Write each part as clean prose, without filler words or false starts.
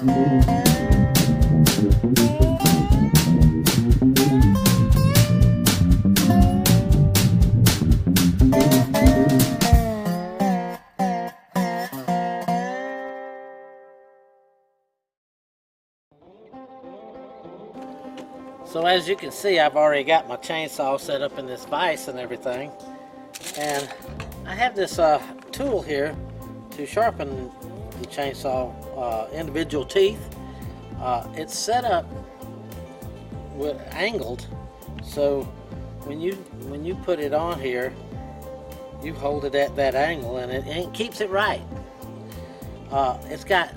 So as you can see, I've already got my chainsaw set up in this vise and everything, and I have this tool here to sharpen the chainsaw individual teeth. It's set up with angled, so when you put it on here, you hold it at that angle and it keeps it right. It's got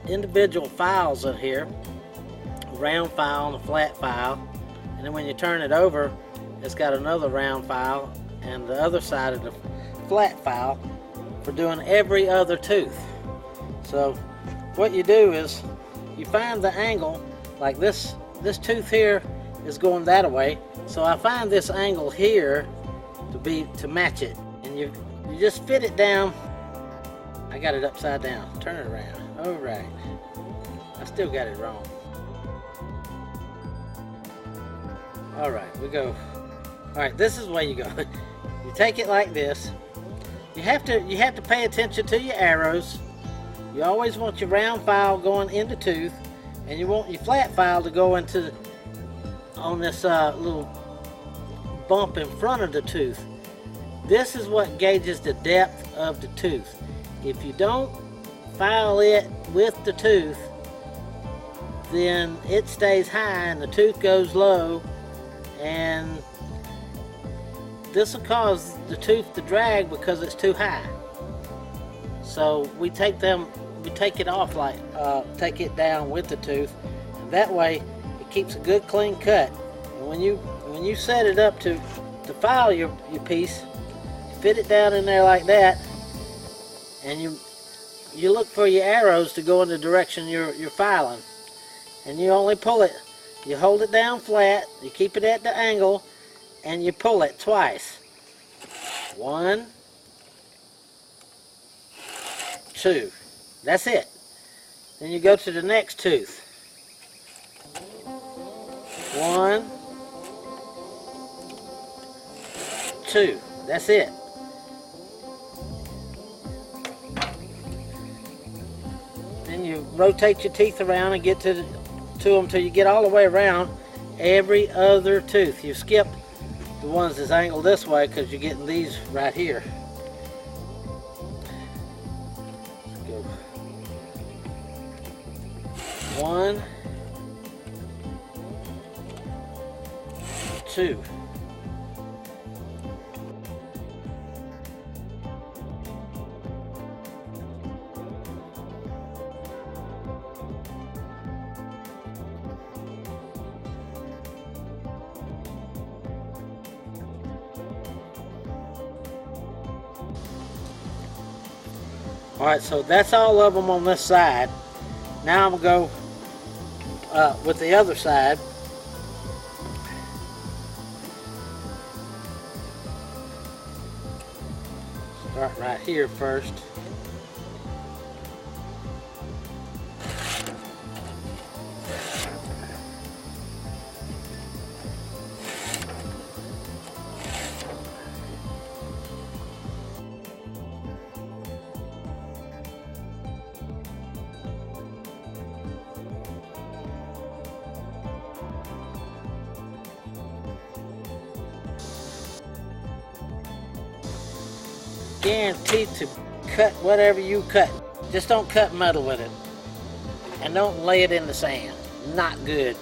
individual files in here, a round file and a flat file, and then when you turn it over, it's got another round file and the other side of the flat file for doing every other tooth. So what you do is you find the angle, like this tooth here is going that way, so I find this angle here to match it, and you just fit it down. I got it upside down. Turn it around. All right. I still got it wrong. All right, we go. All right, this is the way you go. You take it like this. You have to pay attention to your arrows. You always want your round file going into tooth, and you want your flat file to go into on this little bump in front of the tooth. This is what gauges the depth of the tooth. If you don't file it with the tooth, then it stays high and the tooth goes low, and this will cause the tooth to drag because it's too high. So we take it off, like take it down with the tooth, and that way it keeps a good clean cut. And when you set it up to file your piece, fit it down in there like that, and you look for your arrows to go in the direction you're filing, and you only pull it. You hold it down flat, you keep it at the angle, and you pull it twice. 1, 2. That's it. Then you go to the next tooth. 1, 2. That's it. Then you rotate your teeth around and get to them till you get all the way around every other tooth. You skip the ones that's angled this way because you're getting these right here. Let's go. 1, 2. Alright, so that's all of them on this side. Now I'm going to go with the other side. Start right here first. Guaranteed to cut whatever you cut. Just don't cut metal with it, and don't lay it in the sand. Not good.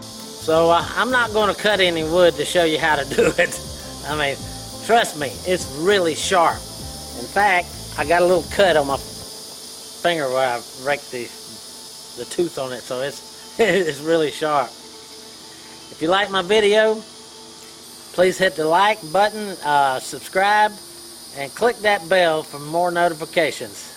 So I'm not going to cut any wood to show you how to do it. I mean, trust me, it's really sharp. In fact, I got a little cut on my finger where I raked the tooth on it, so it's really sharp. If you like my video, please hit the like button, subscribe, and click that bell for more notifications.